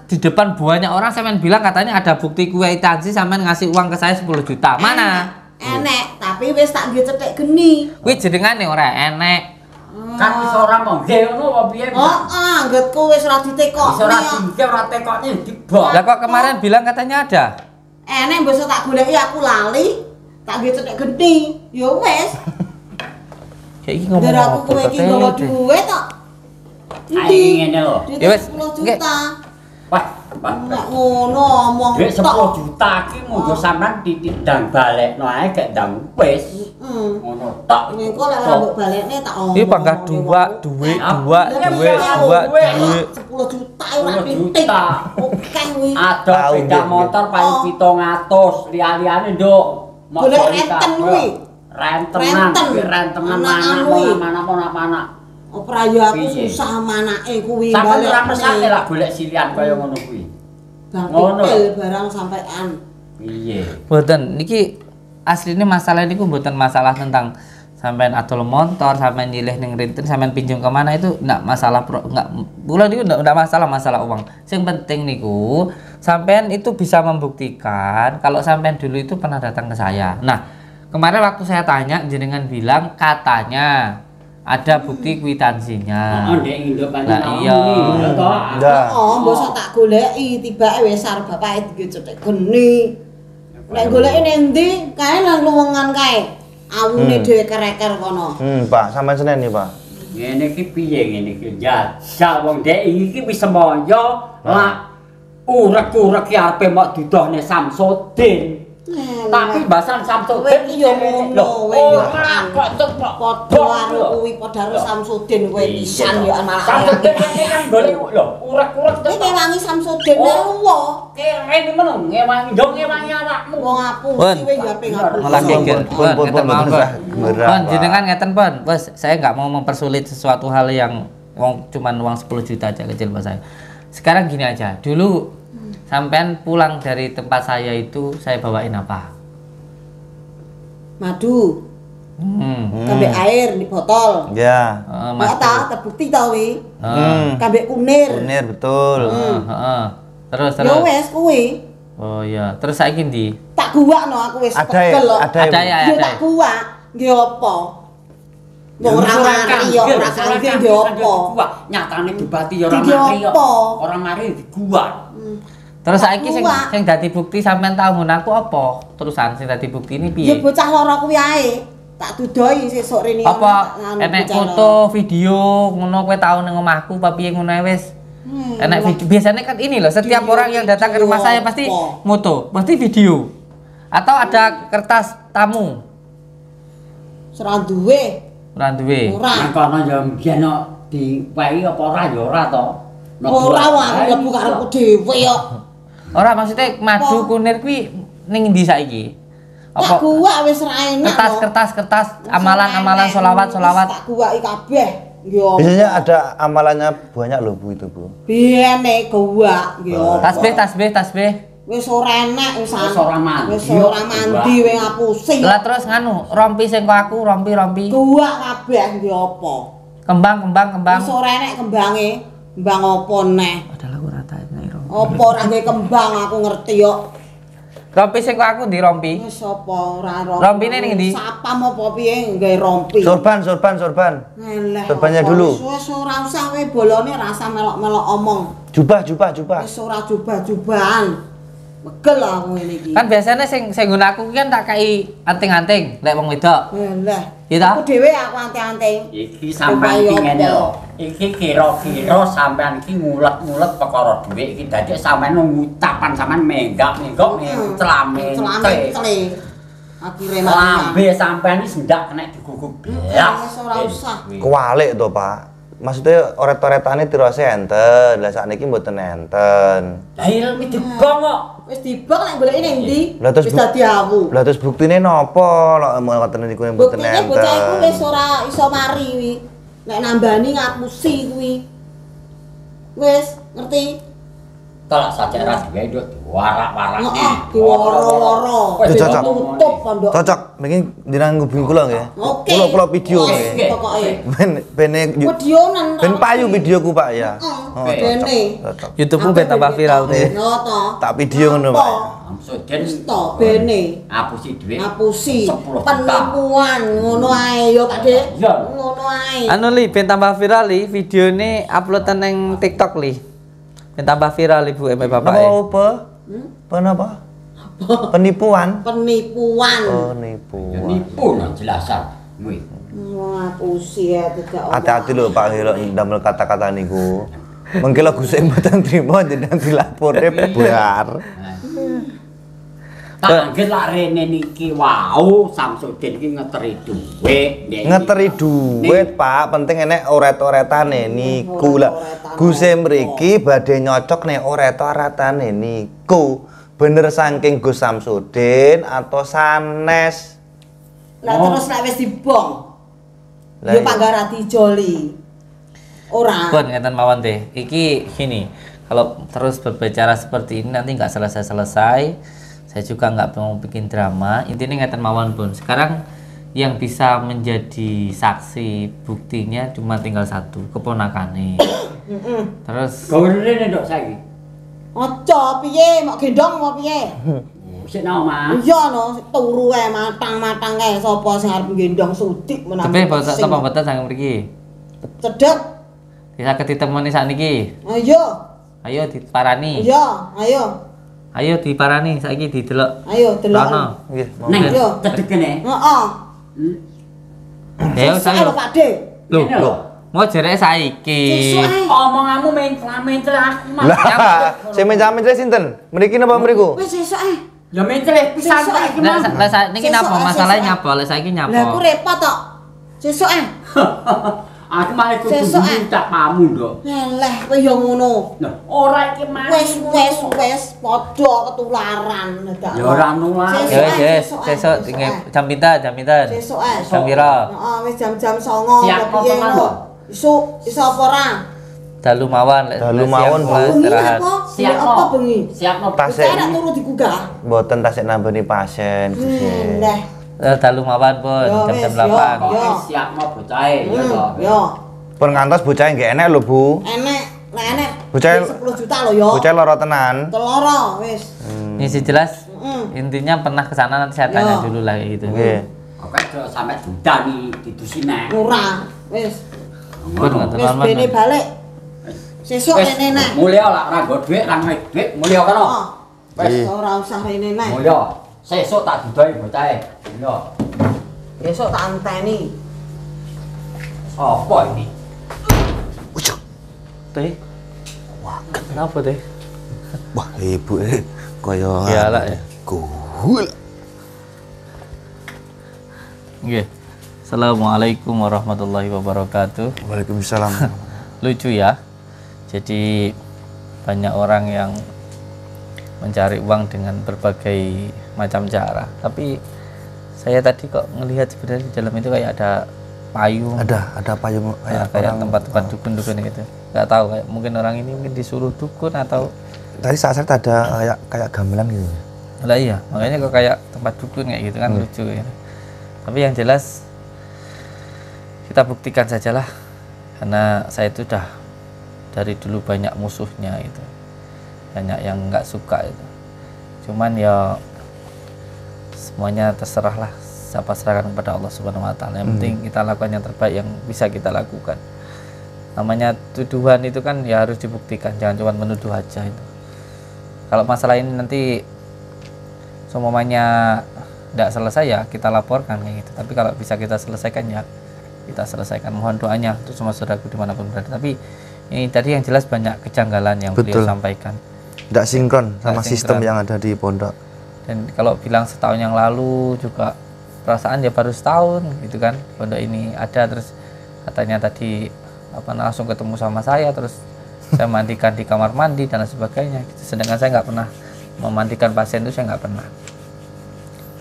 di depan banyak orang sampean bilang katanya ada bukti kwitansi sampean ngasih uang ke saya 10 juta. Mana? Enek, tapi wis tak nggih cetik geni. Kuwi jenengane ora enek. Kan wis ora monggih ngono apa piye? Heeh, anggetku wis ora ditekokne. Wis ora dingke ora tekokne dibok. Lah kok kemarin bilang katanya ada? Enek besok tak goleki aku lali. Tak nggih cetik geni. Ya wis. Ya iki ngomong aku kowe iki nggawa duit tok. Ayo ngene lho. Ya wis, 10 juta. Wah, nek ngono omong duit 10 juta iki monggo sampean ditindang balekno ae gek ndang wis. Ngono tok. Engko lek ora mbok balekne tak omong. Iki pangkat duit. 10 juta ora titik. Oke kuwi. Ada sepeda motor paling 700, liya-liyane nduk. Golek renten kuwi. Rentenan mana. Ora ya aku susah manake kuwi. Sampe ora mesake lah golek silian kaya ngono kuwi. Ngono barang sampean. Piye? Mboten niki asline masalah niku mboten masalah tentang sampean adol motor, sampean nyilih ning renten, sampean pinjam ke mana itu enggak masalah enggak bulan niku enggak masalah uang. Sing penting niku sampean itu bisa membuktikan kalau sampean dulu itu pernah datang ke saya. Nah, kemarin waktu saya tanya jenengan bilang katanya ada bukti kwitansinya. Ndek Indopan. Lah iya. Oh, mbok tak goleki tibake wis arep bapake dicetek geni. Nek goleki ning ndi kae nang luwengan kae. Awune dhewe kereker kono. Pak, sampean seneni, Pak. Ngene iki piye ngene iki? Jajal wong ndek iki wis semoyo lah urek-urek ki arepe mok didohne Samsudin. Tapi bahasan Samsudin iki yo ngono ora kok entuk padha karo kuwi padha karo Samsudin kowe pisan yo malah. Samsudin kan golek lho, urek-urek iki ngewangi Samsudin lho. Kene men ngewangi yo ngewangi awakmu. Wong ngapusi kowe yo ape ngapusi. Malah geger. Pun Pon jenengan ngeten pon. Bos, saya nggak mau mempersulit sesuatu hal yang cuman uang 10 juta aja kecil buat saya. Sekarang gini aja. Dulu sampean pulang dari tempat saya itu saya bawain apa? Madu. Kabeh air di botol. Ya. Terbukti ta wi. Kabeh kunir. Kunir betul. Terus. Ya wes kuwi. Oh iya, terus saiki ndi? Tak guwakno aku wis pegel kok. Ada ya. Tak guwak. Nggih apa? Wong ora mari yo ora kangen nggih apa? Nyatane dibati yo ora mari yo. Ora mari diguwak. Terus saiki sing dadi bukti sampean tau ngono aku apa? Terusan sing dadi bukti ini piye? Ya bocah loro kuwi ae. Tak tudoi sesuk rene apa enek foto, video ngono kowe tau ning omahku apa piye ngono wis. Enek video. Biasanya kan ini loh, setiap orang yang datang ke rumah saya pasti foto, pasti video. Atau ada kertas tamu. Ora duwe. Ora duwe. Ora kono yo mbiyen diwehi apa ora ya ora to. Ora wae mlebu karepku dhewe kok. Ora maksudnya madu kunir kuwi ning ndi saiki? Tak guwak wis ra enak. Kertas amalan-amalan selawat. Tak guwaki kabeh. Biasanya ada amalannya banyak loh Bu itu Bu. Biyen guwak nggih. Tasbih. Wis ora enak wis ora mandi. Wis ora mandi wis ngapusi. Lah terus nganu, rompi sing kok aku rompi. Guwak kabeh nggih apa? Kembang. Wis ora enak kembange. Kembang apa neh? Padahal aku ora tak enak rompi. Apa ora nggih kembang aku ngerti kok. Rompi sing kok aku ndi rompi? Wis apa ora rompi. Rompine ning ndi? Sapam apa piye nggae rompi. Sorban. Eleh. Sorbannya dulu. Wis ora usah kowe bolone rasa melok-melok omong. Jubah. Wis ora jubah-jubahan. Megel aku ngene iki. Kan biasanya sing nggon aku kan tak kai anting-anting lek wong wedok. Eleh. Iya ta? Aku dhewe aku anting-anting. Iki sampean iki ngene lho. Iki kira-kira sampean iki ngulet-ngulet perkara dhuwit iki dadi sampean ngutapan sampean menggak-menggok celame. Akhire lambe sampean iki sendak kena diguguk blas. Wis ora usah. Kewalik to Pak. Maksudnya oret-oretane tirose enten, lah sakniki mboten enten. Lah ilmu dibong kok. Wis dibong nek goleki ning ndi? Wis dadi awu. Lah terus buktine napa lek ngoten niku mboten enten. Buktine bocah iku wis ora iso mari kuwi. Nek nambani ngapusi kuwi. Wis ngerti? Tolak saja ra dhewe nduk warak-warake. Heeh, diworo-woro. Wis cocok. Tutup pondok. Cocok, mriki jenengan ngubungi kula nggih. Oke. Kula video nggih. Pokoke. Ben Videonan. ben payu videoku Pak ya. Heeh, bene. YouTube-mu ben tambah viral teh. Yo to. Tak video ngono Pak. Samsudin To bene. ngapusi dhuwit. Ngapusi 10 penipuan ngono ae yo Pak Dik. Iya. Ngono ae. Anu li ben tambah viral li videone uploadan ning TikTok li. Ben tambah viral Ibu Bapak. Apa? Apa? Penipuan. Penipuan. Penipuan. Ya nipu nang jelasan kuwi. Ngapusi ya tidak. Hati-hati lho Pak Hiro ndamel kata-kata niku. Mengki lho Gus mboten trimo jenengan dilapore bar. Tak anggere lak rene niki wau Samsudin iki ngeteri dhuwit. Ngeteri duit Pak, penting enek oret-oretane niku lah. Guse mriki badhe nyocok nek oret-oretane niku. Bener saking Gus Samsudin atau sanes. Lah terus nek wis dibong. Yo panggara dijoli. Ora. Pun ngeten mawon teh. Iki gini, kalau terus berbicara seperti ini nanti nggak selesai-selesai. Saya juga nggak mau bikin drama. Intinya ngeten mawon Bun. Sekarang yang bisa menjadi saksi buktinya cuma tinggal satu, keponakane. Terus gawe rene nduk saiki. Aja piye, mok gendong apa piye? Sik nang omah. Iya no, turu ae matang-matang kae sapa sing arep gendong sudik menawa. tapi basa apa mboten sang mriki? Cedhek. Bisa ketemoni sakniki. Ayo diparani. Iya, Ayo diparani saiki didelok. Ayo delok. Nggih, Neng cedhek kene. Heeh. Ya saya lho Pak Dik. Lho, mau jerek saiki. Omonganmu mentel aku mah. Lah, sing mencah-mencah sinten? Mriki napa mriku? Wis sesuk ae. Ya mencret pisan saiki mah. Lah niki napa masalahnya nyapa? Lah saiki nyapa? Lah aku repot tok. Sesuk Aku mah kudu minta pamu nduk. Lah kowe yo ngono. Nah, ora iki mah. Wes padha ketularan dak. Ya ora nular. Ya wis, sesuk jam pinten? Sesuk ae. Jam pira? Heeh, wis jam-jam 09.00 Siap piye apa, ngono. Iso apa ora? Dalu mawon lek Dalu mawon, Bu. istirahat. Siap apa bengi? Siap no. Tasik Saya turu digugah. mboten tasik nambani pasien. Nah, Dalu mawon pun jam 8. Siap no bocahe ya to. yo. Pun ngantos bocah nggih enek lho, Bu. Enek, nek enek. Bocah- 10 juta lho yo. Bocah lara tenan. Teloro wis. Ini sih jelas. Intinya pernah ke sana nanti saya tanya dulu lah kayak gitu. Nggih. Oke, sampe dudani didusine. Murah. Wis. Pun ngoten Wis mawon. bene balik. Sesuk rene nek. Mulya lah ra nggo dhuwit, ra nggo dhuwit, mulya kono. Oh. Wis ora usah rene nek. Mulya. Sesuk tak dudohi bocahe. Mulya. Besok tak anteni. Apa ini? Teh. Wah, kenapa teh? Wah, ibu kaya Galak ya. Kuhul. Nggih. Assalamualaikum warahmatullahi wabarakatuh. Waalaikumsalam. Lucu ya. Jadi banyak orang yang mencari uang dengan berbagai macam cara. Tapi saya tadi kok ngelihat sebenarnya di dalam itu kayak ada payung. Ada payung Kayak tempat-tempat dukun-dukun gitu. Nggak tahu kayak mungkin orang ini mungkin disuruh dukun atau Tadi saat saya ada kayak gamelan gitu. lah iya, makanya kok kayak tempat dukun kayak gitu kan lucu ya. Tapi yang jelas kita buktikan sajalah karena saya itu udah dari dulu banyak musuhnya itu. Banyak yang nggak suka itu. Cuman ya semuanya terserahlah, siapa serahkan kepada Allah Subhanahu wa taala. Yang penting kita lakukan yang terbaik yang bisa kita lakukan. Namanya tuduhan itu kan ya harus dibuktikan, jangan cuma menuduh aja itu. Kalau masalah ini nanti semuanya tidak selesai ya kita laporkan kayak gitu. Tapi kalau bisa kita selesaikan ya kita selesaikan. Mohon doanya untuk semua saudaraku dimanapun berada. Tapi ini tadi yang jelas banyak kejanggalan yang beliau sampaikan. Tidak sinkron sama Nggak sistem sinkron. yang ada di pondok. Dan kalau bilang setahun yang lalu juga perasaan ya baru setahun gitu kan pondok ini ada, terus katanya tadi langsung ketemu sama saya, terus saya mandikan di kamar mandi dan lain sebagainya gitu. Sedangkan saya nggak pernah memandikan pasien itu, saya nggak pernah.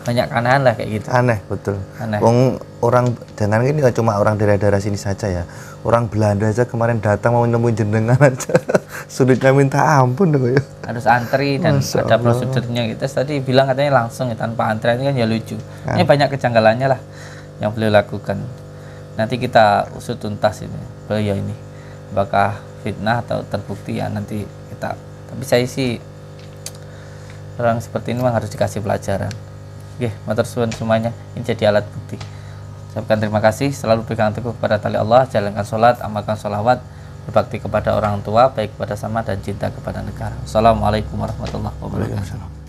Banyak keanehan lah kayak gitu. Aneh, betul. Aneh. Wong orang jangan ini kan cuma orang daerah-daerah sini saja ya. Orang Belanda aja kemarin datang mau nemuin jenengan aja. Sulitnya minta ampun dong ya. Harus antri dan Masya ada Allah. prosedurnya gitu. Terus tadi bilang katanya langsung ya, tanpa antrian, ini kan ya lucu. Ini banyak kejanggalannya lah yang beliau lakukan. Nanti kita usut tuntas ini beliau ini, apakah fitnah atau terbukti ya nanti kita. Tapi saya sih orang seperti ini memang harus dikasih pelajaran. Oke, matur suwun semuanya. Ini jadi alat bukti. Saya ucapkan terima kasih. Selalu pegang teguh kepada tali Allah, jalankan sholat, amalkan sholawat, berbakti kepada orang tua, baik kepada sama dan cinta kepada negara. Assalamualaikum warahmatullahi wabarakatuh.